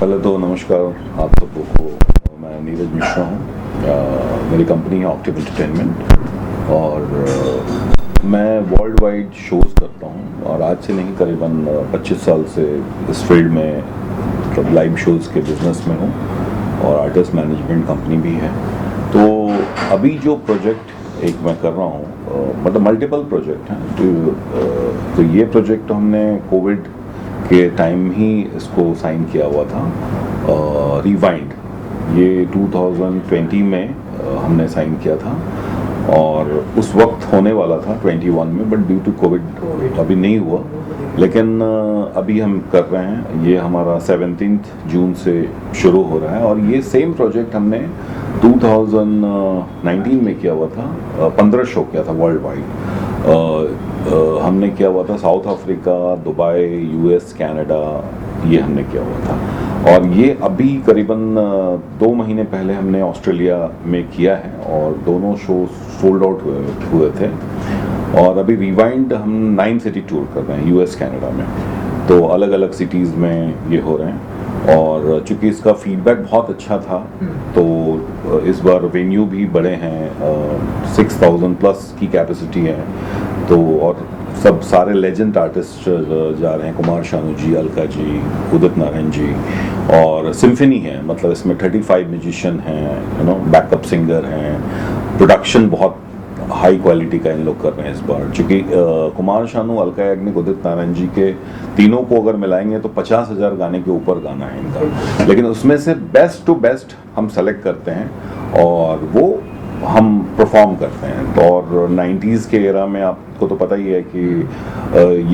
पहले तो नमस्कार आप सबको को। मैं नीरज मिश्रा हूँ। मेरी कंपनी है ऑप्टिम एंटरटेनमेंट और मैं वर्ल्ड वाइड शोज़ करता हूँ और आज से नहीं करीबन 25 साल से इस फील्ड में मतलब लाइव शोज़ के बिज़नेस में हूँ और आर्टिस्ट मैनेजमेंट कंपनी भी है। तो अभी जो प्रोजेक्ट एक मैं कर रहा हूँ मतलब मल्टीपल प्रोजेक्ट हैं। तो ये प्रोजेक्ट हमने कोविड के टाइम ही इसको साइन किया हुआ था। रिवाइंड ये 2020 में हमने साइन किया था और उस वक्त होने वाला था 21 में, बट ड्यू टू कोविड अभी नहीं हुआ। लेकिन अभी हम कर रहे हैं, ये हमारा 17 जून से शुरू हो रहा है और ये सेम प्रोजेक्ट हमने 2019 में किया हुआ था। 15 शो किया था वर्ल्ड वाइड। हमने किया हुआ था south Africa, Dubai, US, Canada, ये हमने किया हुआ था। और ये अभी करीबन 2 महीने पहले हमने ऑस्ट्रेलिया में किया है और दोनों शो सोल्ड आउट हुए थे। और अभी रिवाइंड हम 9 सिटी टूर कर रहे हैं यूएस, कनाडा में। तो अलग अलग सिटीज़ में ये हो रहे हैं और चूँकि इसका फीडबैक बहुत अच्छा था तो इस बार वेन्यू भी बड़े हैं, 6000 प्लस की कैपेसिटी है। तो और सब सारे लेजेंड आर्टिस्ट जा रहे हैं, कुमार शानू जी, अलका जी, उदित नारायण जी और सिम्फनी है। मतलब इसमें 35 म्यूजिशियन हैं, बैकअप सिंगर हैं। प्रोडक्शन बहुत हाई क्वालिटी का इन लोग कर रहे हैं इस बार, क्योंकि कुमार शानू, अलका याग्निक, उदित नारायण जी के तीनों को अगर मिलाएंगे तो 50,000 गाने के ऊपर गाना है इनका। लेकिन उसमें से बेस्ट टू बेस्ट हम सेलेक्ट करते हैं और वो हम परफॉर्म करते हैं। तो और 90s के एरा में आपको तो पता ही है कि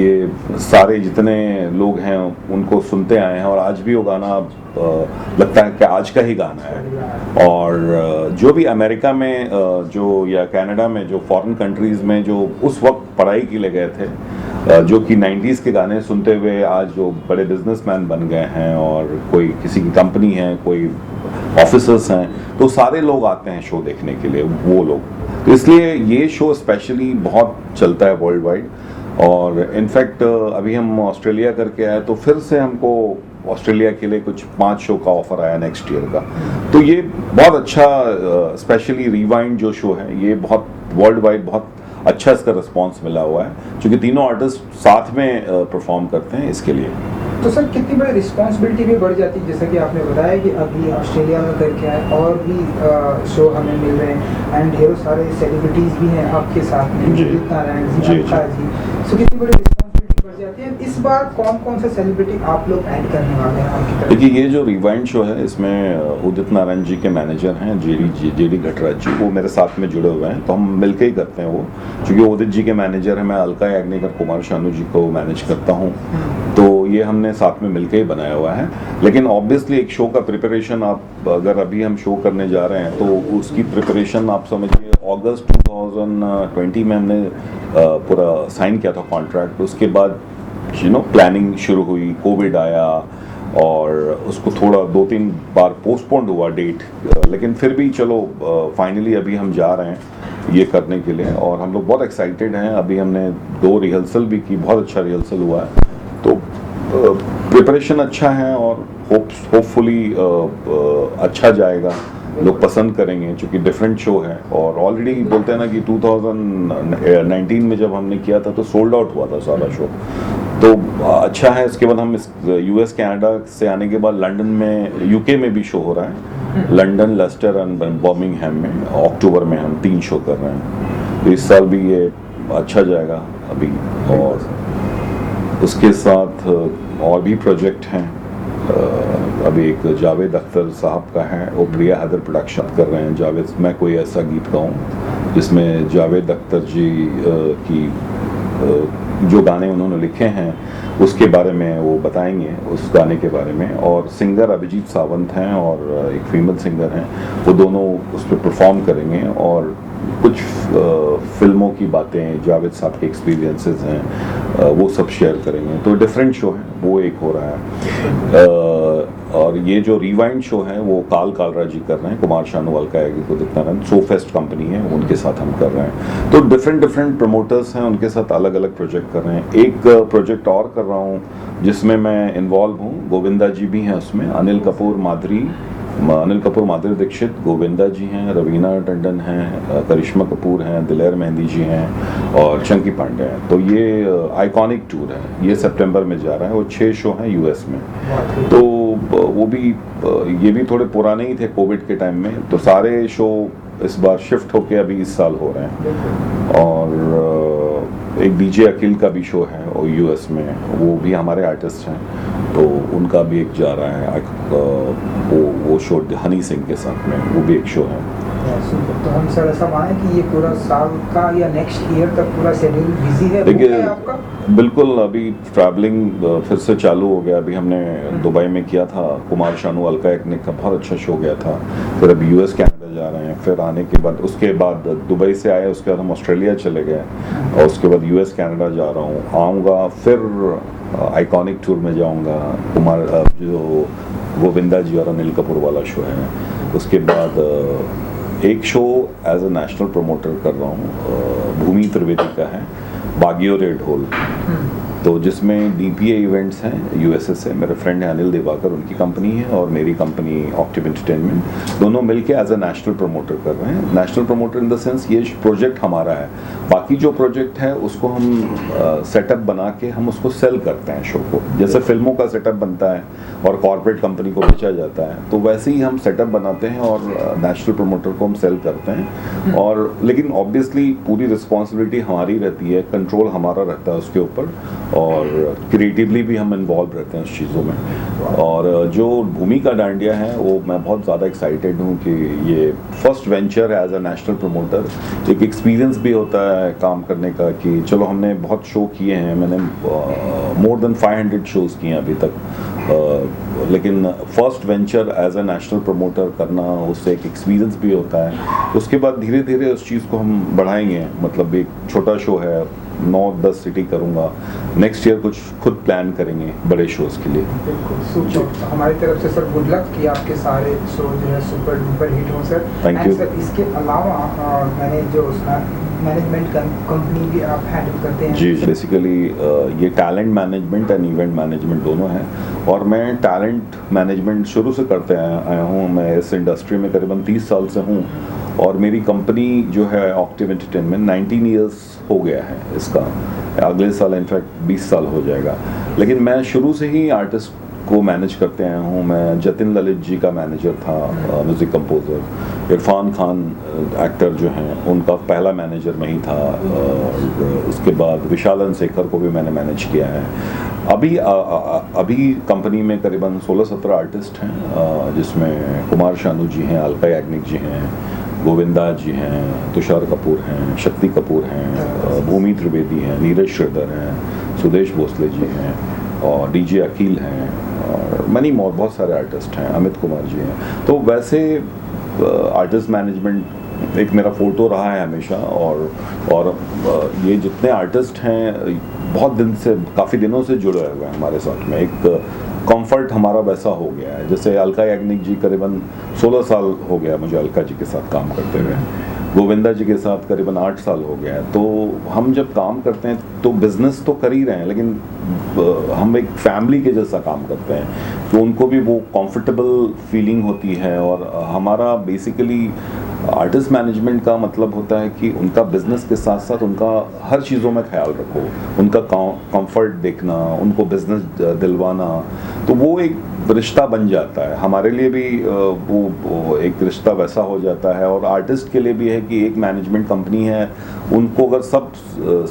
ये सारे जितने लोग हैं उनको सुनते आए हैं और आज भी वो गाना लगता है कि आज का ही गाना है। और जो भी अमेरिका में जो या कनाडा में जो फॉरेन कंट्रीज़ में जो उस वक्त पढ़ाई के लिए गए थे, जो कि 90s के गाने सुनते हुए आज जो बड़े बिजनेसमैन बन गए हैं और कोई किसी की कंपनी है, कोई ऑफिसर्स हैं, तो सारे लोग आते हैं शो देखने के लिए, वो लोग। तो इसलिए ये शो स्पेशली बहुत चलता है वर्ल्ड वाइड। और इनफैक्ट अभी हम ऑस्ट्रेलिया करके आए तो फिर से हमको ऑस्ट्रेलिया के लिए कुछ 5 शो का ऑफर आया नेक्स्ट ईयर का। तो ये बहुत अच्छा, स्पेशली रिवाइंड जो शो है ये बहुत वर्ल्ड वाइड बहुत अच्छा इसका रिस्पांस मिला हुआ है, क्योंकि तीनों आर्टिस्ट साथ में परफॉर्म करते हैं इसके लिए। तो सर कितनी बड़ी रिस्पांसिबिलिटी भी बढ़ जाती है, जैसा कि आपने बताया कि अभी ऑस्ट्रेलिया में करके आए और भी शो हमें मिल रहे हैं एंड ढेरों सारे सेलिब्रिटीज़ भी हैं आपके साथ में, उदित नारायण जी, अलका जी। सो कितनी बड़ी रिस्पांसिबिलिटी बढ़ जाती है। इस बार कौन कौन सा सेलिब्रिटी आप लोग ऐड करने वाले हैं आपकी तरफ? देखिए, ये जो रिवाइंड शो है इसमें उदित नारायण जी के मैनेजर हैं जेडी घटराज जी, वो मेरे साथ में जुड़े हुए हैं। तो हम मिलके ही करते हैं वो, क्योंकि उदित जी के मैनेजर हैं, मैं अलका याग्निक और कुमार शानू जी को मैनेज करता हूँ। तो ये हमने साथ में मिलके ही बनाया हुआ है। लेकिन ऑब्वियसली एक शो का प्रिपरेशन, आप अगर अभी हम शो करने जा रहे हैं तो उसकी प्रिपरेशन आप समझिए अगस्त 2020 में हमने पूरा साइन किया था कॉन्ट्रैक्ट। उसके बाद प्लानिंग शुरू हुई, कोविड आया और उसको थोड़ा 2-3 बार पोस्टपोन्ड हुआ डेट। लेकिन फिर भी चलो फाइनली अभी हम जा रहे हैं ये करने के लिए और हम लोग बहुत एक्साइटेड हैं। अभी हमने 2 रिहर्सल भी की, बहुत अच्छा रिहर्सल हुआ है। तो प्रिपरेशन अच्छा है और होपफुली अच्छा जाएगा, लोग पसंद करेंगे, क्योंकि डिफरेंट शो है। और ऑलरेडी बोलते हैं ना कि 2019 में जब हमने किया था तो सोल्ड आउट हुआ था सारा शो, तो अच्छा है। इसके बाद हम यूएस, कनाडा से आने के बाद लंदन में, यूके में भी शो हो रहा है, लंदन, लेस्टर एंड बर्मिंघम में अक्टूबर में हम 3 शो कर रहे हैं। तो इस साल भी ये अच्छा जाएगा अभी। और उसके साथ और भी प्रोजेक्ट हैं। अभी एक जावेद अख्तर साहब का है, वो प्रिया हैदर प्रोडक्शन कर रहे हैं। जावेद, मैं कोई ऐसा गीत गाऊं जिसमें जावेद अख्तर जी की जो गाने उन्होंने लिखे हैं उसके बारे में वो बताएंगे, उस गाने के बारे में। और सिंगर अभिजीत सावंत हैं और एक फीमेल सिंगर हैं, वो दोनों उस पर परफॉर्म करेंगे और कुछ फिल्मों की बातें, जावेद साहब के एक्सपीरियंसेस हैं, वो सब शेयर करेंगे। तो डिफरेंट शो है, वो एक हो रहा है। और ये जो रिवाइंड शो है वो काल कालरा जी कर रहे हैं, कुमार शानू अलका याग्निक उदित सो फेस्ट कंपनी है उनके साथ हम कर रहे हैं। तो डिफरेंट प्रमोटर्स हैं, उनके साथ अलग अलग प्रोजेक्ट कर रहे हैं। एक प्रोजेक्ट और कर रहा हूँ जिसमें मैं इन्वॉल्व हूँ, गोविंदा जी भी हैं उसमें, अनिल कपूर माधुरी दीक्षित, गोविंदा जी हैं, रवीना टंडन हैं, करिश्मा कपूर हैं, दिलेर मेहंदी जी हैं और चंकी पांडे हैं। तो ये आइकॉनिक टूर है, ये सितंबर में जा रहा है और 6 शो हैं यूएस में। तो वो भी ये भी थोड़े पुराने ही थे कोविड के टाइम में, तो सारे शो इस बार शिफ्ट होके अभी इस साल हो रहे हैं। और एक डीजे अखिल का भी शो है और यूएस में, वो भी हमारे आर्टिस्ट हैं, तो उनका भी एक जा रहा है वो शो हनी सिंह के साथ में, वो भी एक शो है। तो हम सर ऐसा माने कि ये पूरा साल का या नेक्स्ट ईयर तक पूरा शेड्यूल बिजी है देखिए आपका? बिल्कुल, अभी ट्रैवलिंग फिर से चालू हो गया। अभी हमने दुबई में किया था, कुमार शानू अलका याग्निक का बहुत अच्छा शो गया था। फिर अभी यूएस कनाडा जा रहे हैं, फिर आने के बाद उसके बाद दुबई से आए, उसके बाद हम ऑस्ट्रेलिया चले गए और उसके बाद यूएस कनाडा जा रहा हूँ, आऊँगा फिर आइकॉनिक टूर में जाऊँगा, कुमार जो गोविंदा जी और अनिल कपूर वाला शो है। उसके बाद एक show as a national promoter कर रहा हूँ, भूमि त्रिवेदी का है, बागियो रेड होल, तो जिसमें डीपीए इवेंट्स हैं यूएसए से, मेरे फ्रेंड है अनिल देवाकर, उनकी कंपनी है और मेरी कंपनी ऑक्टिव एंटरटेनमेंट, दोनों मिलके एज अ नेशनल प्रमोटर कर रहे हैं। National promoter in the sense ये प्रोजेक्ट हमारा है, बाकी जो प्रोजेक्ट है उसको हम सेटअप बना के हम उसको सेल करते हैं शो को, जैसे फिल्मों का सेटअप बनता है और कॉर्पोरेट कंपनी को बेचा जाता है, तो वैसे ही हम सेटअप बनाते हैं और नेशनल प्रमोटर को हम सेल करते हैं। और लेकिन ऑब्वियसली पूरी रिस्पॉन्सिबिलिटी हमारी रहती है, कंट्रोल हमारा रहता है उसके ऊपर, और क्रिएटिवली भी हम इन्वॉल्व रहते हैं उस चीज़ों में। और जो भूमि का डांडिया है वो मैं बहुत ज़्यादा एक्साइटेड हूँ कि ये फर्स्ट वेंचर है एज अ नेशनल प्रमोटर। एक एक्सपीरियंस भी होता है काम करने का कि चलो हमने बहुत शो किए हैं, मैंने मोर देन 500 शोज़ किए हैं अभी तक, लेकिन first venture as a national promoter करना, उससे एक एक्सपीरियंस भी होता है। उसके बाद धीरे धीरे उस चीज़ को हम बढ़ाएंगे, मतलब एक छोटा शो है 9-10 सिटी करूँगा, नेक्स्ट ईयर कुछ खुद प्लान करेंगे बड़े शोज़ के लिए। बिल्कुल सुपर, हमारी तरफ से सर गुड लक कि आपके सारे शो जो है सुपर डुपर हिट हो सर। Thank you sir. इसके अलावा मैंने जो सुना मैनेजमेंट कंपनी भी आप हैंडल करते हैं? जी, बेसिकली ये talent management and event management दोनों है, और मैं टैलेंट मैनेजमेंट शुरू से करते आया हूँ। मैं इस इंडस्ट्री में करीबन 30 साल से हूँ और मेरी कंपनी जो है ऑक्टिव एंटरटेनमेंट 19 ईयर्स हो गया है इसका, अगले साल इनफैक्ट 20 साल हो जाएगा। लेकिन मैं शुरू से ही आर्टिस्ट को मैनेज करते आया हूँ। मैं जतिन ललित जी का मैनेजर था, music composer. Irfan Khan actor जो हैं उनका पहला मैनेजर मैं ही था। उसके बाद विशालन शेखर को भी मैंने मैनेज किया है। अभी कंपनी में करीबन 16-17 आर्टिस्ट हैं, जिसमें कुमार शानू जी हैं, अलका याग्निक जी हैं, गोविंदा जी हैं, तुषार कपूर हैं, शक्ति कपूर हैं, भूमि त्रिवेदी हैं, नीरज श्रीधर हैं, सुदेश भोसले जी हैं और डीजे अखिल हैं और मनी मोर बहुत सारे आर्टिस्ट हैं, अमित कुमार जी हैं। तो वैसे आर्टिस्ट मैनेजमेंट एक मेरा फोटो रहा है हमेशा। और ये जितने आर्टिस्ट हैं बहुत दिन से, काफ़ी दिनों से जुड़े हुए हैं हमारे साथ में, एक कंफर्ट हमारा वैसा हो गया है। जैसे अलका याग्निक जी करीबन 16 साल हो गया मुझे अलका जी के साथ काम करते हुए, गोविंदा जी के साथ करीबन 8 साल हो गया है। तो हम जब काम करते हैं तो बिजनेस तो कर ही रहे हैं, लेकिन हम एक फैमिली के जैसा काम करते हैं, तो उनको भी वो कंफर्टेबल फीलिंग होती है। और हमारा बेसिकली आर्टिस्ट मैनेजमेंट का मतलब होता है कि उनका बिजनेस के साथ साथ उनका हर चीज़ों में ख्याल रखो, उनका कंफर्ट देखना, उनको बिजनेस दिलवाना, तो वो एक रिश्ता बन जाता है। हमारे लिए भी वो एक रिश्ता वैसा हो जाता है, और आर्टिस्ट के लिए भी है कि एक मैनेजमेंट कंपनी है, उनको अगर सब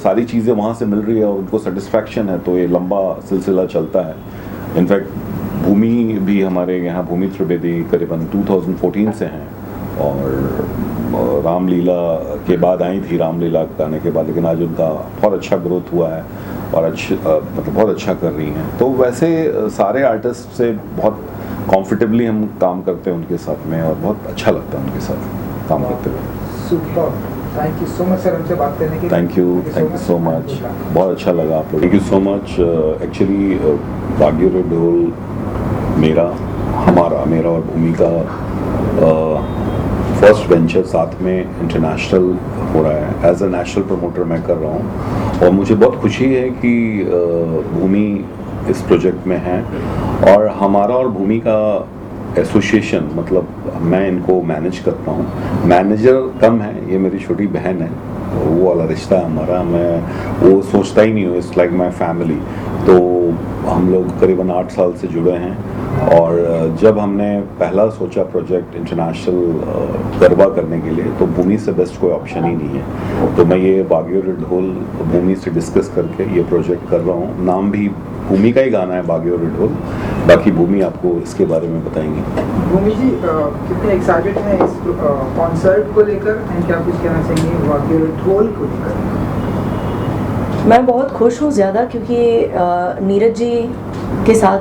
सारी चीज़ें वहाँ से मिल रही है और उनको सेटिस्फैक्शन है तो ये लंबा सिलसिला चलता है। इनफैक्ट भूमि भी हमारे यहाँ, भूमि त्रिवेदी करीबन 2014 से हैं, और रामलीला के बाद आई थी, रामलीला गाने के बाद, लेकिन आज उनका बहुत अच्छा ग्रोथ हुआ है और मतलब बहुत अच्छा कर रही हैं। तो वैसे सारे आर्टिस्ट से बहुत कंफर्टेबली हम काम करते हैं उनके साथ में, और बहुत अच्छा लगता है उनके साथ काम करते हुए। Super, thank you so much sir हमसे बात करने के लिए। थैंक यू सो मच, बहुत अच्छा लगा आप लोग। Thank you so much. Actually बागियो रेड होल मेरा, हमारा मेरा और भूमि का फर्स्ट वेंचर साथ में इंटरनेशनल हो रहा है। एज अ नेशनल प्रमोटर मैं कर रहा हूँ और मुझे बहुत खुशी है कि भूमि इस प्रोजेक्ट में है और हमारा और भूमि का एसोसिएशन, मतलब मैं इनको मैनेज करता हूँ। मैनेजर कम है, ये मेरी छोटी बहन है, वो वाला रिश्ता है हमारा। मैं वो सोचता ही नहीं हूँ, इट्स लाइक माई फैमिली। तो हम लोग करीबन 8 साल से जुड़े हैं और जब हमने पहला सोचा प्रोजेक्ट इंटरनेशनल गरबा करने के लिए, तो भूमि से बेस्ट कोई ऑप्शन ही नहीं है। तो मैं ये बागी और ढोल भूमि से डिस्कस करके ये प्रोजेक्ट कर रहा हूँ। नाम भी भूमि का ही गाना है, बागी और ढोल। बाकी भूमि आपको इसके बारे में बताएंगी। भूमि जी कितने एक्साइटेड हैं इस कॉन्सर्ट को लेकर एंड क्या कुछ कहना चाहेंगे बागी और ढोल को लेकर? मैं बहुत खुश हूँ ज़्यादा, क्योंकि नीरज जी के साथ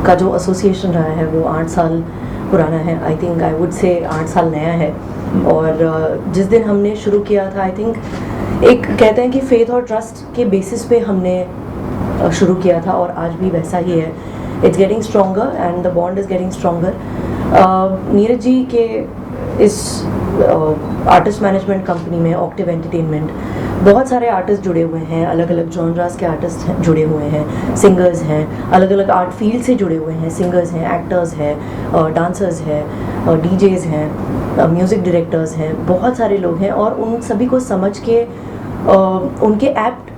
का जो एसोसिएशन रहा है वो 8 साल पुराना है। I think I would say 8 साल नया है। और जिस दिन हमने शुरू किया था, आई थिंक एक कहते हैं कि फेथ और ट्रस्ट के बेसिस पे हमने शुरू किया था और आज भी वैसा ही है। It's getting stronger and the bond is getting stronger. Neeraj ji के इस आर्टिस्ट मैनेजमेंट कंपनी में ऑक्टिव एंटरटेनमेंट बहुत सारे आर्टिस्ट जुड़े हुए हैं, अलग अलग जॉनरास के आर्टिस्ट जुड़े हुए हैं, सिंगर्स हैं, अलग अलग आर्ट फील्ड से जुड़े हुए हैं, सिंगर्स हैं, एक्टर्स हैं, डांसर्स हैं, डीजेज हैं, म्यूज़िक डायरेक्टर्स हैं, बहुत सारे लोग हैं। और उन सभी को समझ के उनके ऐप्ट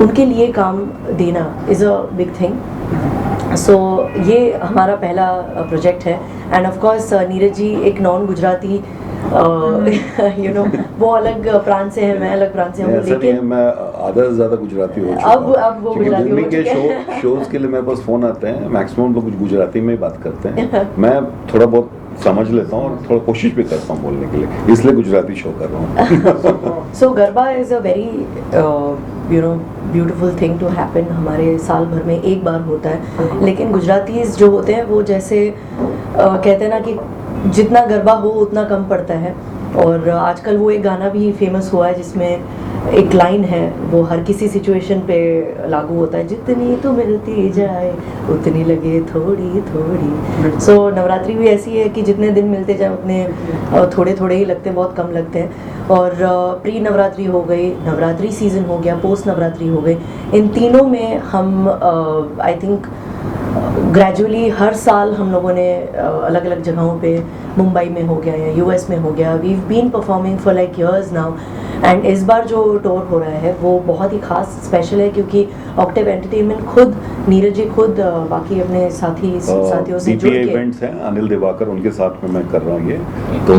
उनके लिए काम देना इज़ अ बिग थिंग। सो ये हमारा पहला प्रोजेक्ट है end of course Neeraj ji एक नॉन गुजराती यू नो वो अलग प्रांत से है, मैं अलग प्रांत से हूँ, लेकिन मैं आधा से ज़्यादा गुजराती हो चुका हूँ। अब वो गुजराती हो के शोज के लिए मेरे पास फ़ोन आते हैं, मैक्सिमम लोग गुजराती में ही बात करते हैं। मैं थोड़ा बहुत समझ लेता हूँ और थोड़ा कोशिश भी करता हूँ बोलने के लिए, इसलिए गुजराती शो कर रहा हूँ। So garba is a very you know beautiful thing to happen. हमारे साल भर में एक बार होता है, लेकिन गुजरातीज जो होते हैं वो जैसे कहते हैं ना कि जितना गरबा हो उतना कम पड़ता है। और आजकल वो एक गाना भी फेमस हुआ है जिसमें एक लाइन है, वो हर किसी सिचुएशन पे लागू होता है, जितनी तो मिलती जाए उतनी लगे थोड़ी थोड़ी। सो नवरात्रि भी ऐसी है कि जितने दिन मिलते जाए उतने थोड़े थोड़े ही लगते हैं, बहुत कम लगते हैं। और प्री नवरात्रि हो गई, नवरात्रि सीज़न हो गया, पोस्ट नवरात्रि हो गई, इन तीनों में हम आई थिंक ग्रेजुअली हर साल हम लोगों ने अलग अलग जगहों पे, मुंबई में हो गया या यूएस में हो गया, we been performing for like years now. And इस बार जो टूर हो रहा है वो बहुत ही खास स्पेशल है, क्योंकि ऑक्टिव एंटरटेनमेंट खुद नीरज जी खुद बाकी अपने साथियों से जुड़ के इवेंट्स हैं, अनिल दिवाकर उनके साथ में मैं कर रहा हूँ ये, तो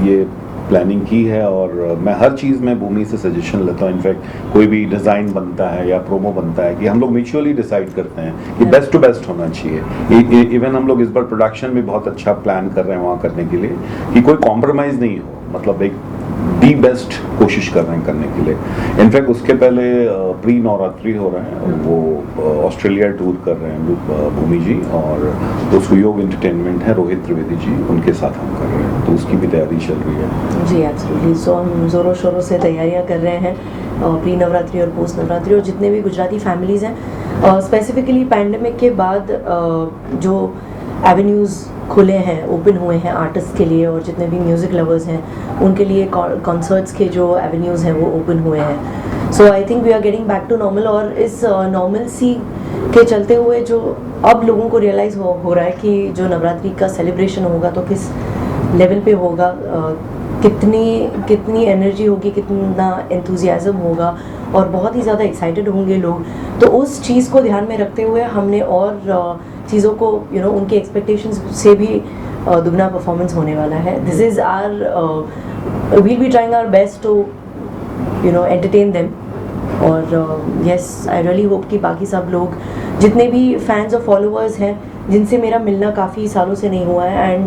ये प्लानिंग की है। और मैं हर चीज़ में भूमि से सजेशन लेता हूँ। इनफैक्ट कोई भी डिज़ाइन बनता है या प्रोमो बनता है कि हम लोग म्यूचुअली डिसाइड करते हैं कि बेस्ट टू बेस्ट होना चाहिए। इवन हम लोग इस बार प्रोडक्शन भी बहुत अच्छा प्लान कर रहे हैं वहाँ करने के लिए कि कोई कॉम्प्रोमाइज़ नहीं हो, मतलब एक दी बेस्ट कोशिश कर रहे हैं करने के लिए। इनफैक्ट उसके पहले प्री नवरात्रि हो रहे हैं, वो ऑस्ट्रेलिया टूर कर रहे हैं भूमि जी, और तो सुयोग एंटरटेनमेंट है, रोहित त्रिवेदी जी, उनके साथ हम कर रहे हैं, तो उसकी भी तैयारी चल रही है। जी एब्सोल्युटली। सो हम ज़ोरों शोरों से तैयारियां कर रहे हैं प्री नवरात्रि और पोस्ट नवरात्रि। और जितने भी गुजराती फैमिलीज़ हैं, स्पेसिफिकली पैंडमिक के बाद जो एवेन्यूज़ खुले हैं, ओपन हुए हैं आर्टिस्ट के लिए, और जितने भी म्यूज़िक लवर्स हैं उनके लिए कॉन्सर्ट्स के जो एवेन्यूज़ हैं वो ओपन हुए हैं। So I think we are getting back to normal. और इस नॉर्मल सी के चलते हुए जो अब लोगों को रियलाइज़ हो रहा है कि जो नवरात्रि का सेलिब्रेशन होगा तो किस लेवल पे होगा, कितनी एनर्जी होगी, कितना एंथुजियाज़म होगा, और बहुत ही ज़्यादा एक्साइटेड होंगे लोग। तो उस चीज़ को ध्यान में रखते हुए हमने और चीज़ों को उनके एक्सपेक्टेशंस से भी दुगना परफॉर्मेंस होने वाला है। This is our we'll be trying our best to entertain them. और यस, आई रियली होप कि बाकी सब लोग जितने भी फैंस और फॉलोअर्स हैं जिनसे मेरा मिलना काफ़ी सालों से नहीं हुआ है, एंड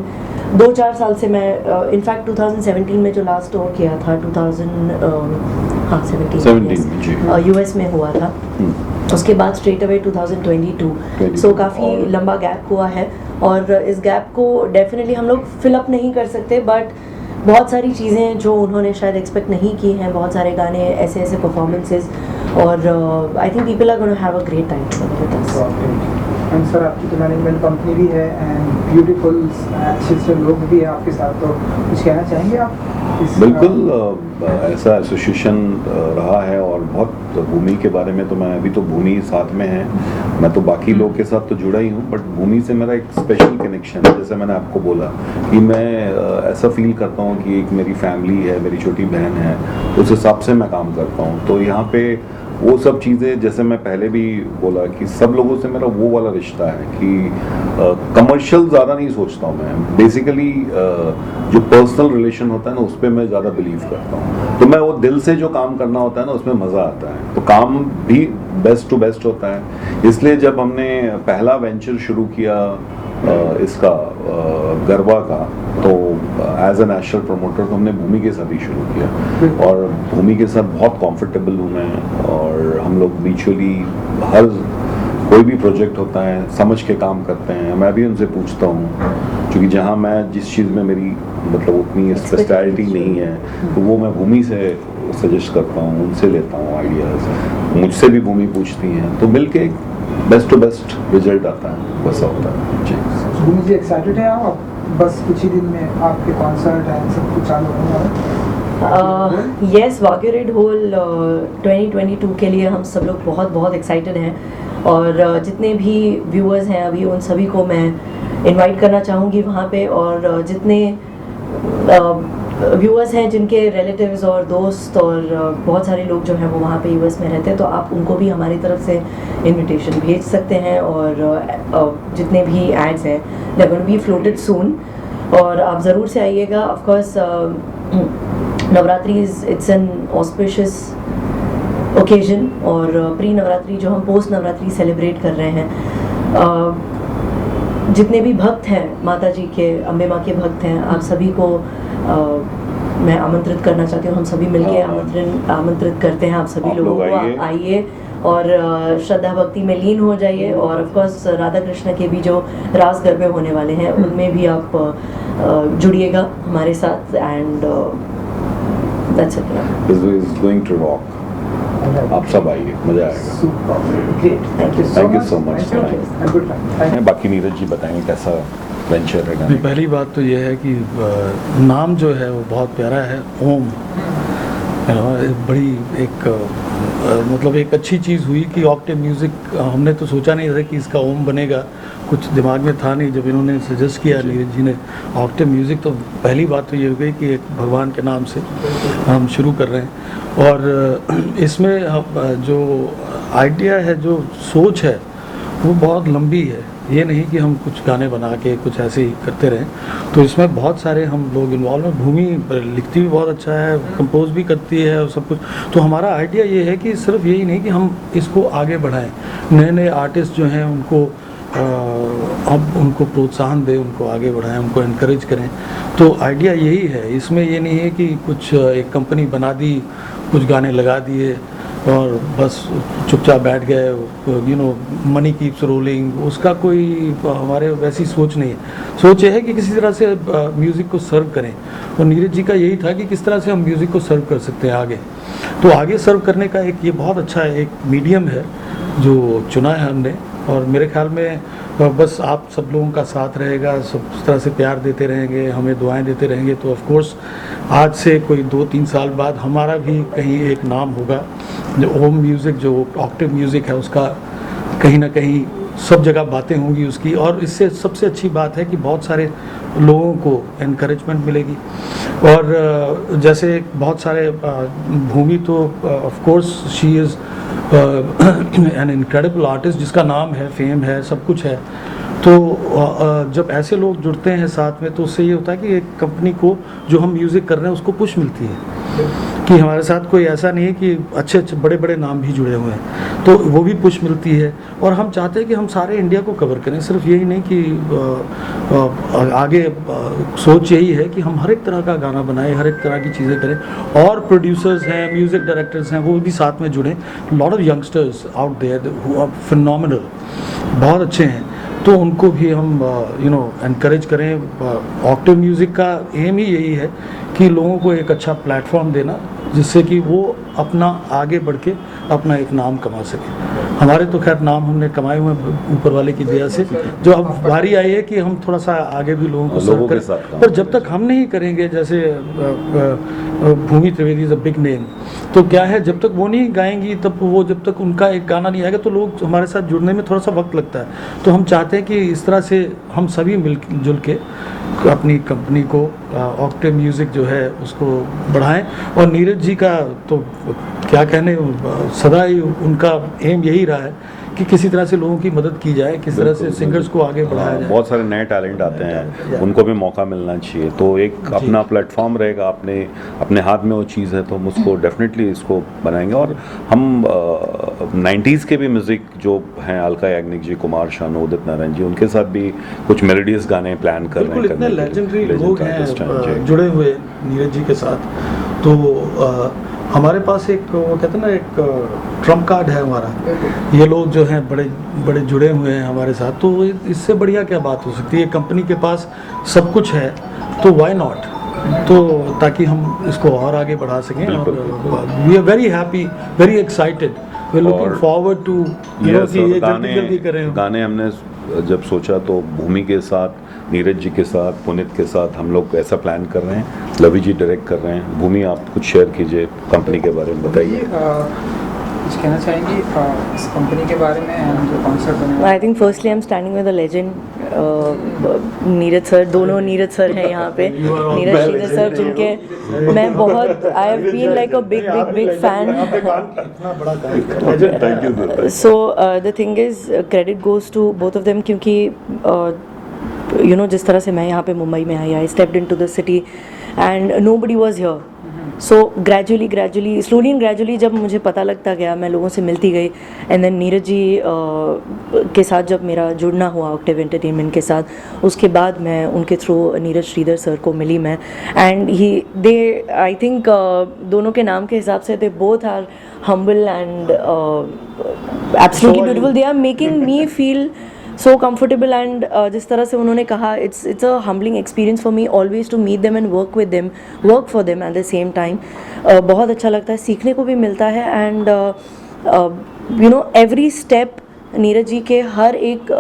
2-4 साल से मैं इनफैक्ट 2017 में जो लास्ट टूर किया था 2017 यूएस में हुआ था, उसके बाद स्ट्रेट अवे 2022। सो काफ़ी लंबा गैप हुआ है, और इस गैप को डेफिनेटली हम लोग फिलअप नहीं कर सकते, बट बहुत सारी चीज़ें जो उन्होंने शायद एक्सपेक्ट नहीं की हैं, बहुत सारे गाने, ऐसे परफॉर्मेंसेस, और I think people are gonna have a great time with us. And sir आपकी तो मैनेजमेंट कंपनी भी है एंड ब्यूटीफुल अच्छे अच्छे लोग भी हैं आपके साथ, तो कुछ कहना चाहेंगे आप बिल्कुल ऐसा एसोसिएशन रहा है और बहुत भूमि के बारे में तो मैं अभी तो भूमि साथ में है, मैं तो बाकी लोग के साथ तो जुड़ा ही हूँ, बट भूमि से मेरा एक स्पेशल कनेक्शन है। जैसे मैंने आपको बोला कि मैं ऐसा फील करता हूँ कि एक मेरी फैमिली है, मेरी छोटी बहन है, उस हिसाब से मैं काम करता हूँ। तो यहाँ पे वो सब चीज़ें, जैसे मैं पहले भी बोला कि सब लोगों से मेरा वो वाला रिश्ता है कि कमर्शियल ज़्यादा नहीं सोचता हूँ मैं। बेसिकली जो पर्सनल रिलेशन होता है ना, उस पर मैं ज़्यादा बिलीव करता हूँ। तो मैं वो दिल से जो काम करना होता है ना, उसमें मज़ा आता है, तो काम भी बेस्ट टू बेस्ट होता है। इसलिए जब हमने पहला वेंचर शुरू किया इसका गरबा का, तो एज ए नेशनल प्रमोटर तो हमने भूमि के साथ ही शुरू किया और भूमि के साथ बहुत कंफर्टेबल हूँ मैं, और हम लोग म्यूचुअली हर कोई भी प्रोजेक्ट होता है समझ के काम करते हैं। मैं भी उनसे पूछता हूँ, क्योंकि जहाँ मैं जिस चीज़ में मेरी मतलब उतनी स्पेशलिटी नहीं है, तो वो मैं भूमि से सजेस्ट करता हूँ, उनसे लेता हूँ आइडियाज़, मुझसे भी भूमि पूछती हैं, तो मिलके बेस्ट टू बेस्ट रिजल्ट आता है, वैसा होता है जी। भूमि जी एक्साइटेड है आप? बस कुछ ही दिन में आपके कॉन्सर्ट एंड सब कुछ चालू होने वाला है। यस, वाग्यू रेड होल 2022 के लिए हम सब लोग बहुत बहुत एक्साइटेड हैं, और जितने भी व्यूअर्स हैं अभी उन सभी को मैं इनवाइट करना चाहूँगी वहाँ पे, और जितने व्यूअर्स हैं जिनके रिलेटिव्स और दोस्त और बहुत सारे लोग जो हैं वो वहाँ पे यूएस में रहते हैं, तो आप उनको भी हमारी तरफ से इनविटेशन भेज सकते हैं। और जितने भी एड्स हैं they going to be floated soon, और आप ज़रूर से आइएगा। Of course Navratri it's an auspicious occasion, और प्री नवरात्रि जो हम पोस्ट नवरात्रि सेलिब्रेट कर रहे हैं, जितने भी भक्त हैं माता जी के, अम्बे माँ के भक्त हैं, आप सभी को मैं आमंत्रित करना चाहती हूँ। हम सभी मिलके आमंत्रित करते हैं आप सभी लोगों को, आइए और श्रद्धा भक्ति में लीन हो जाइए। और ऑफ कोर्स राधा कृष्ण के भी जो रास गरबे होने वाले हैं उनमें भी आप जुड़िएगा हमारे साथ, and that's it. Is going to rock. आप सब आइए, मजा आएगा। Thank you so much. बाकी नीरज जी बताएंगे कैसा वेंचर है। पहली बात तो ये है कि नाम जो है वो बहुत प्यारा है, ओम। बड़ी एक मतलब एक अच्छी चीज़ हुई कि ऑक्टेव म्यूज़िक, हमने तो सोचा नहीं था कि इसका ओम बनेगा, कुछ दिमाग में था नहीं। जब इन्होंने सजेस्ट किया नीरज जी ने ऑक्टेव म्यूज़िक, तो पहली बात तो ये हो गई कि एक भगवान के नाम से हम शुरू कर रहे हैं। और इसमें जो आइडिया है, जो सोच है, वो बहुत लंबी है। ये नहीं कि हम कुछ गाने बना के कुछ ऐसे ही करते रहें, तो इसमें बहुत सारे हम लोग इन्वॉल्व हैं। भूमि लिखती भी बहुत अच्छा है, कंपोज भी करती है और सब कुछ। तो हमारा आइडिया ये है कि सिर्फ यही नहीं कि हम इसको आगे बढ़ाएं, नए नए आर्टिस्ट जो हैं उनको अब उनको प्रोत्साहन दें, उनको आगे बढ़ाएं, उनको इनकरेज करें। तो आइडिया यही है। इसमें ये नहीं है कि कुछ एक कंपनी बना दी, कुछ गाने लगा दिए और बस चुपचाप बैठ गए, मनी कीप्स रोलिंग, उसका कोई हमारे वैसी सोच नहीं है। सोच ये है कि किसी तरह से म्यूज़िक को सर्व करें, और नीरज जी का यही था कि किस तरह से हम म्यूज़िक को सर्व कर सकते हैं आगे। तो आगे सर्व करने का एक ये बहुत अच्छा एक मीडियम है जो चुना है हमने, और मेरे ख्याल में बस आप सब लोगों का साथ रहेगा, सब इस तरह से प्यार देते रहेंगे, हमें दुआएं देते रहेंगे, तो ऑफ कोर्स आज से कोई 2-3 साल बाद हमारा भी कहीं एक नाम होगा। जो ओम म्यूज़िक, जो ऑक्टेव म्यूज़िक है, उसका कहीं ना कहीं सब जगह बातें होंगी उसकी। और इससे सबसे अच्छी बात है कि बहुत सारे लोगों को एनकरेजमेंट मिलेगी। और जैसे बहुत सारे भूमि तो of course she is an incredible artist, जिसका नाम है, फेम है, सब कुछ है। तो जब ऐसे लोग जुड़ते हैं साथ में, तो उससे ये होता है कि एक कंपनी को जो हम म्यूज़िक कर रहे हैं उसको पुश मिलती है कि हमारे साथ कोई ऐसा नहीं है कि अच्छे अच्छे बड़े बड़े नाम भी जुड़े हुए हैं, तो वो भी पुश मिलती है। और हम चाहते हैं कि हम सारे इंडिया को कवर करें, सिर्फ यही नहीं कि आगे सोच यही है कि हम हर एक तरह का गाना बनाएं, हर एक तरह की चीज़ें करें। और प्रोड्यूसर्स हैं, म्यूज़िक डायरेक्टर्स हैं, वो भी साथ में जुड़ें। Lot of youngsters out there who are phenomenal, बहुत अच्छे हैं, तो उनको भी हम एनकरेज करें। ऑक्टेव म्यूज़िक का एम ही यही है कि लोगों को एक अच्छा प्लेटफॉर्म देना, जिससे कि वो अपना आगे बढ़ के अपना एक नाम कमा सके। हमारे तो खैर नाम हमने कमाए हुए हैं ऊपर वाले की दया से। जो अब बारी आई है कि हम थोड़ा सा आगे भी लोगों को लोगों सर्व के करें, साथ काम पर जब तक हम नहीं करेंगे, जैसे Bhumi Trivedi is a big name, तो क्या है जब तक वो नहीं गाएंगी, तब वो जब तक उनका एक गाना नहीं आएगा तो लोग हमारे साथ जुड़ने में थोड़ा सा वक्त लगता है। तो हम चाहते हैं कि इस तरह से हम सभी मिल जुल के अपनी कंपनी को ऑक्टेव म्यूज़िक जो है उसको बढ़ाएं। और नीरज जी का तो क्या कहने, सदा ही उनका एम यही रहा है कि किसी तरह से लोगों की मदद की जाए, किस तरह से सिंगर्स को आगे बढ़ाया जाए। बहुत सारे नए टैलेंट आते हैं, उनको भी मौका मिलना चाहिए। तो एक अपना प्लेटफॉर्म रहेगा, अपने हाथ में वो चीज़ है, तो हम उसको डेफिनेटली इसको बनाएंगे। और हम 90s के भी म्यूज़िक जो हैं, अलका याग्निक जी, कुमार शानू, उदित नारायण जी, उनके साथ भी कुछ मेलोडियस गाने प्लान कर रहे हैं। इतने लेजेंडरी लोग हैं हैं जुड़े हुए नीरज जी के साथ। तो हमारे पास एक वो कहते हैं ना, एक ट्रम्प कार्ड है हमारा। ये लोग जो हैं बड़े बड़े जुड़े हुए हैं हमारे साथ, तो इससे बढ़िया क्या बात हो सकती है। कंपनी के पास सब कुछ है, तो व्हाई नॉट, तो ताकि हम इसको और आगे बढ़ा सकें। और we are very happy, very excited, we are looking forward to ये जल्दी करें। गाने हमने जब सोचा तो भूमि के साथ, नीरज जी के साथ, पुनीत के साथ हम लोग ऐसा प्लान कर रहे हैं। लवी जी डायरेक्ट कर रहे हैं। भूमि, आप कुछ शेयर कीजिए कंपनी के बारे में, बताइए। कुछ कहना चाहेंगी इस कंपनी के बारे में, जो कॉन्सर्ट बने? I think firstly I am standing with the legend Neeraj sir. दोनों नीरज सर हैं यहाँ पे, नीरज श्रीधर सर, जिनके मैं बहुत, I have been like a big big big fan. So the thing is, credit goes to both of them, क्योंकि you know जिस तरह से मैं यहाँ पे मुंबई में I stepped into the city and nobody was here. So gradually slowly and gradually जब मुझे पता लगता गया, मैं लोगों से मिलती गई, एंड देन नीरज जी के साथ जब मेरा जुड़ना हुआ ऑक्टेव एंटरटेनमेंट के साथ, उसके बाद मैं उनके थ्रू नीरज श्रीधर सर को मिली मैं। एंड दे आई थिंक दोनों के नाम के हिसाब से they both are humble and absolutely beautiful. They are making me feel so comfortable and जिस तरह से उन्होंने कहा, it's a humbling experience for me always to meet them and work with them, work for them at the same time। बहुत अच्छा लगता है, सीखने को भी मिलता है। And you know every step Neeraj ji के हर एक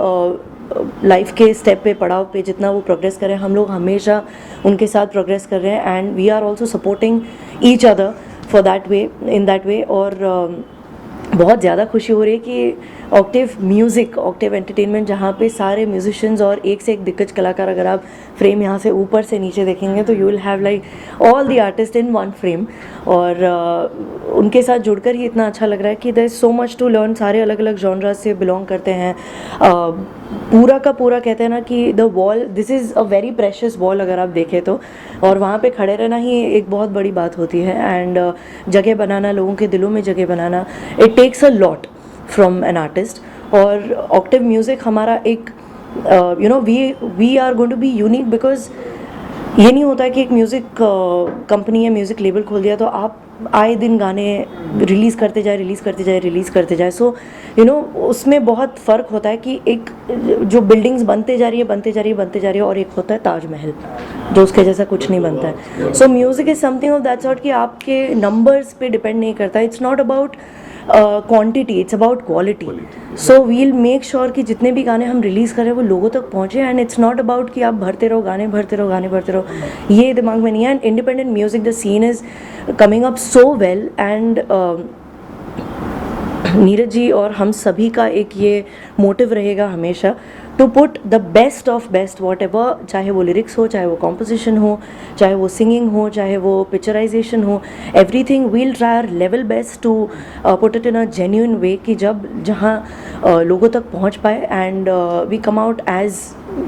लाइफ के स्टेप पे, पड़ाव पे जितना वो प्रोग्रेस कर रहे हैं, हम लोग हमेशा उनके साथ प्रोग्रेस कर रहे हैं। And we are also supporting each other for that way, in that way. और बहुत ज़्यादा खुशी हो रही है कि ऑक्टेव म्यूज़िक, ऑक्टेव एंटरटेनमेंट, जहाँ पे सारे म्यूजिशियंस और एक से एक दिग्गज कलाकार, अगर आप फ्रेम यहाँ से ऊपर से नीचे देखेंगे तो you will have like all the artist in one frame. और उनके साथ जुड़कर ही इतना अच्छा लग रहा है कि there is so much to learn. सारे अलग अलग जॉनराज से बिलोंग करते हैं। पूरा का पूरा कहते हैं ना कि the wall, this is a very precious wall अगर आप देखें तो, और वहाँ पे खड़े रहना ही एक बहुत बड़ी बात होती है। एंड जगह बनाना, लोगों के दिलों में जगह बनाना, it takes a lot from an artist. और ऑक्टेव म्यूज़िक हमारा एक you know we are going to be unique, because ये नहीं होता है कि एक म्यूज़िक कंपनी या म्यूज़िक लेबल खोल दिया तो आप आए दिन गाने रिलीज़ करते जाए। सो यू नो उसमें बहुत फ़र्क होता है कि एक जो बिल्डिंग्स बनते जा रही है और एक होता है ताजमहल, जो उसके जैसा कुछ नहीं बनता है। So music is something of that sort कि आपके नंबर्स पे डिपेंड नहीं करता। It's not about quantity, it's about quality. So we'll make sure कि जितने भी गाने हम रिलीज़ कर रहे हैं वो लोगों तक पहुँचे। एंड इट्स नॉट अबाउट कि आप भरते रहो, ये दिमाग में नहीं है। And independent music, the scene is coming up so well. And Neeraj ji और हम सभी का एक ये मोटिव रहेगा हमेशा, to put the best of best, whatever, चाहे वो लिरिक्स हो, चाहे वो कॉम्पोजिशन हो, चाहे वो सिंगिंग हो, चाहे वो पिक्चराइजेशन हो, everything we'll try our level best to put it in a genuine way कि जहाँ लोगों तक पहुँच पाए। And we come out as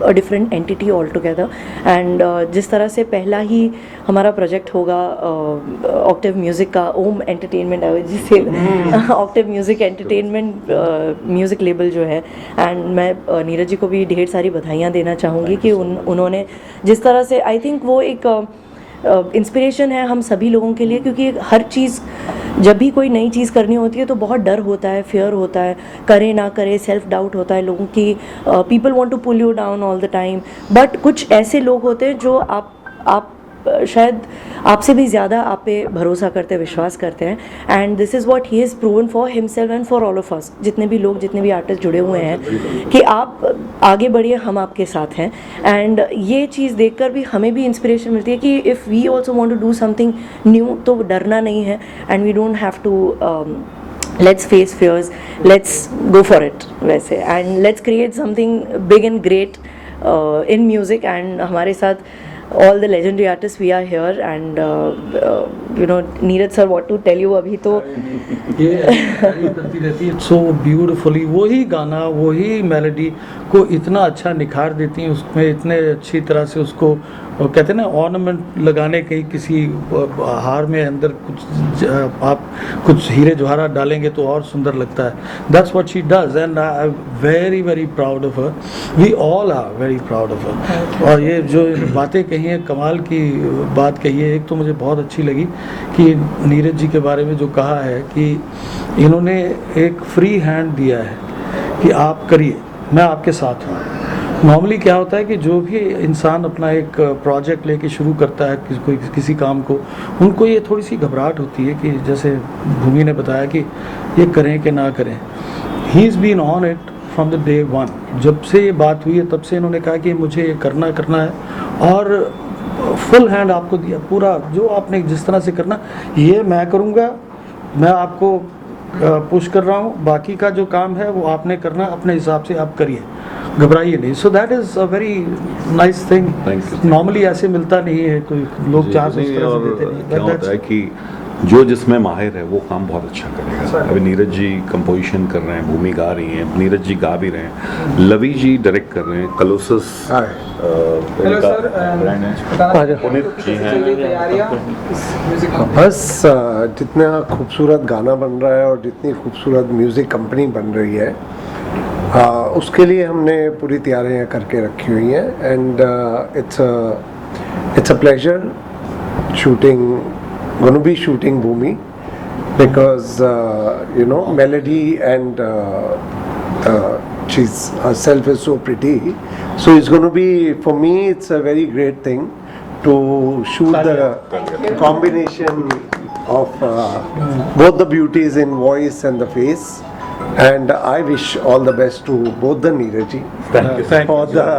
a different entity all together. एंड जिस तरह से पहला ही हमारा प्रोजेक्ट होगा ऑक्टेव म्यूज़िक का, ओम एंटरटेनमेंट जिसे Octave music entertainment music label जो है। एंड मैं नीरज जी को भी ढेर सारी बधाइयाँ देना चाहूँगी कि उन्होंने जिस तरह से, आई थिंक वो एक इंस्पिरेशन है हम सभी लोगों के लिए, क्योंकि हर चीज़, जब भी कोई नई चीज़ करनी होती है तो बहुत डर होता है, फियर होता है, करे ना करे, सेल्फ डाउट होता है लोगों की, people want to pull you down all the time. But कुछ ऐसे लोग होते हैं जो आप शायद आपसे भी ज़्यादा आप पे भरोसा करते हैं, विश्वास करते हैं, and this is what he is proven for himself and for all of us, जितने भी लोग, जितने भी आर्टिस्ट जुड़े हुए हैं, कि आप आगे बढ़िए, हम आपके साथ हैं। एंड ये चीज़ देखकर भी हमें भी इंस्पिरेशन मिलती है कि if we also want to do something new, तो डरना नहीं है, and we don't have to let's face fears, let's go for it वैसे, and let's create something big and great in music। and हमारे साथ all the legendary artists we are here, and you know, Neeraj sir, what to tell you, अभी तो ये करती रहती है so beautifully, वही गाना वही मेलोडी को इतना अच्छा निखार देती हैं, उसमें इतने अच्छी तरह से उसको कहते हैं ना ऑर्नामेंट लगाने के, किसी हार में अंदर कुछ आप कुछ हीरे जवाहरात डालेंगे तो और सुंदर लगता है। That's what she does, and I am very very proud of her, we all are very proud of her. और ये जो बातें कही हैं, कमाल की बात कही है। एक तो मुझे बहुत अच्छी लगी कि नीरज जी के बारे में जो कहा है कि इन्होंने एक फ्री हैंड दिया है कि आप करिए, मैं आपके साथ हूँ। नॉर्मली क्या होता है कि जो भी इंसान अपना एक प्रोजेक्ट लेके शुरू करता है किसी काम को, उनको ये थोड़ी सी घबराहट होती है कि जैसे भूमि ने बताया कि ये करें कि ना करें। He is been on it from the day one. जब से ये बात हुई है तब से इन्होंने कहा कि मुझे ये करना है, और फुल हैंड आपको दिया, पूरा जो आपने जिस तरह से करना ये मैं करूँगा, मैं आपको पुश कर रहा हूँ, बाकी का जो काम है वो आपने करना, अपने हिसाब से आप करिए, घबराइए नहीं। So that is a very nice thing, normally ऐसे मिलता नहीं है, कोई लोग चांस उस तरह से देते नहीं। क्या होता है कि जो जिसमें माहिर है वो काम बहुत अच्छा करेगा। अभी नीरज जी कंपोजिशन कर रहे हैं, भूमि गा रही हैं, नीरज जी गा भी रहे हैं, लवी जी डायरेक्ट कर रहे हैं, कलोसस हेलो सर, पुनीत जी हैं। बस जितना खूबसूरत गाना बन रहा है और जितनी खूबसूरत म्यूज़िक कंपनी बन रही है, उसके लिए हमने पूरी तैयारियां करके रखी हुई हैं। And it's a pleasure shooting, going to be shooting Bhumi, because you know, melody and she's herself is so pretty, so it's going to be, for me it's a very great thing to shoot the combination of both the beauties in voice and the face. And I wish all the best to both the Neeraj ji for the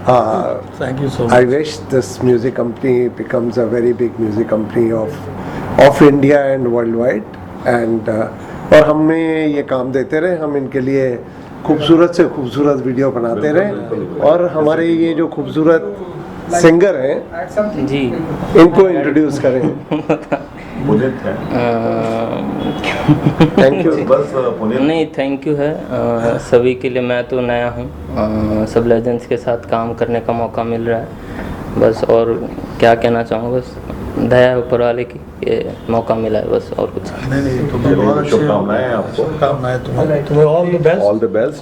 Thank you so much. I wish this music company becomes a very big music company of India and worldwide, and और हमें ये काम देते रहे, हम इनके लिए खूबसूरत से खूबसूरत वीडियो बनाते रहे, और हमारे ये जो खूबसूरत सिंगर हैं जी इनको इंट्रोड्यूस करें। पुनीत है, थैंक यू। बस पुनीत नहीं, थैंक यू है सभी के लिए। मैं तो नया हूँ, सब लेजेंड्स के साथ काम करने का मौका मिल रहा है बस। और क्या कहना चाहूँगा, बस दया है ऊपर वाले की, ये मौका मिला है बस, और कुछ नहीं, तुम्हें बहुत अच्छी शुभकामनाएं आपको, शुभकामनाएं तुम्हें all the best, all the best,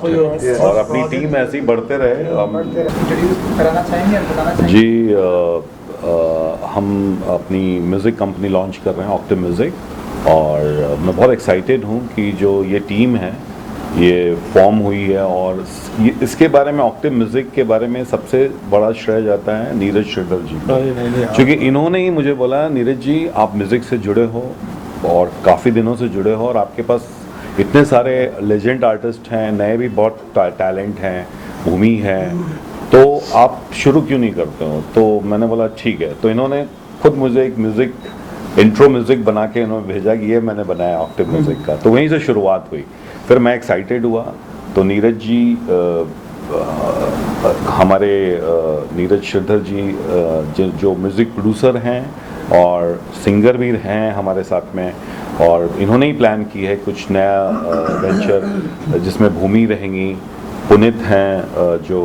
और अपनी टीम ऐसी ही बढ़ते रहे। इंट्रोड्यूस कराना चाहेंगे और बताना चाहेंगे जी हम अपनी म्यूज़िक कंपनी लॉन्च कर रहे हैं, ऑक्टिव म्यूज़िक, और मैं बहुत एक्साइटेड हूँ कि जो ये टीम है ये फॉर्म हुई है, और इसके बारे में, ऑक्टिव म्यूज़िक के बारे में सबसे बड़ा श्रेय जाता है नीरज श्रीधर जी को, क्योंकि इन्होंने ही मुझे बोला, नीरज जी आप म्यूज़िक से जुड़े हो और काफ़ी दिनों से जुड़े हो, और आपके पास इतने सारे लेजेंड आर्टिस्ट हैं, नए भी बहुत टैलेंट हैं, भूमि है, तो आप शुरू क्यों नहीं करते हो? तो मैंने बोला ठीक है। तो इन्होंने खुद मुझे एक म्यूज़िक इंट्रो म्यूज़िक बना के इन्होंने भेजा कि ये मैंने बनाया ऑक्टिव म्यूज़िक का, तो वहीं से शुरुआत हुई। फिर मैं एक्साइटेड हुआ, तो नीरज जी हमारे नीरज श्रीधर जी जो म्यूज़िक प्रोड्यूसर हैं और सिंगर भी हैं हमारे साथ में, और इन्होंने ही प्लान की है कुछ नया वेंचर जिसमें भूमि रहेंगी, पुनीत हैं जो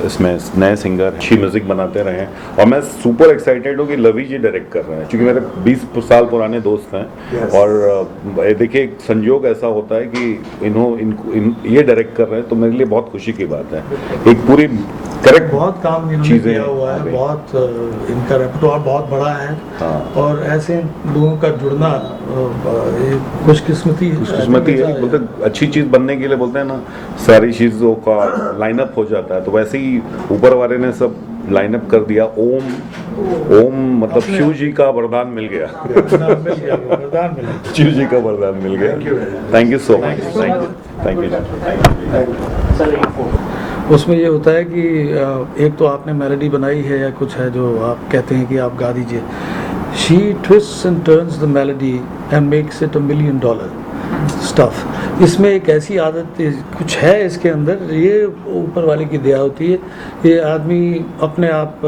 इसमें नए सिंगर अच्छी म्यूज़िक बनाते रहे, और मैं सुपर एक्साइटेड हूँ कि लवी जी डायरेक्ट कर रहे हैं, क्योंकि मेरे 20 साल पुराने दोस्त हैं। yes. और देखिए एक संयोग ऐसा होता है कि ये डायरेक्ट कर रहे हैं, तो मेरे लिए बहुत खुशी की बात है। एक पूरी करेक्ट बहुत काम इन्होंने चीज़ें किया हुआ आ है, गई। बहुत इनका रेpertoire बहुत बड़ा है। हाँ। और ऐसे लोगों का जुड़ना ये खुशकिस्मती है। खुशकिस्मती ऐसा है, बोलते अच्छी चीज बनने के लिए बोलते हैं ना सारी चीजों का लाइनअप हो जाता है, तो वैसे ही ऊपर वाले ने सब लाइनअप कर दिया। ओम मतलब अपने शिव जी का वरदान मिल गया। वरदान मिल गया, वरदान मिला। शिव जी का वरदान मिल गया। Thank you so much, thank you. उसमें ये होता है कि एक तो आपने मेलोडी बनाई है या कुछ है जो आप कहते हैं कि आप गा दीजिए। She twists and turns the melody and makes it $1 million stuff. इसमें एक ऐसी आदत कुछ है इसके अंदर, ये ऊपर वाले की दया होती है। ये आदमी अपने आप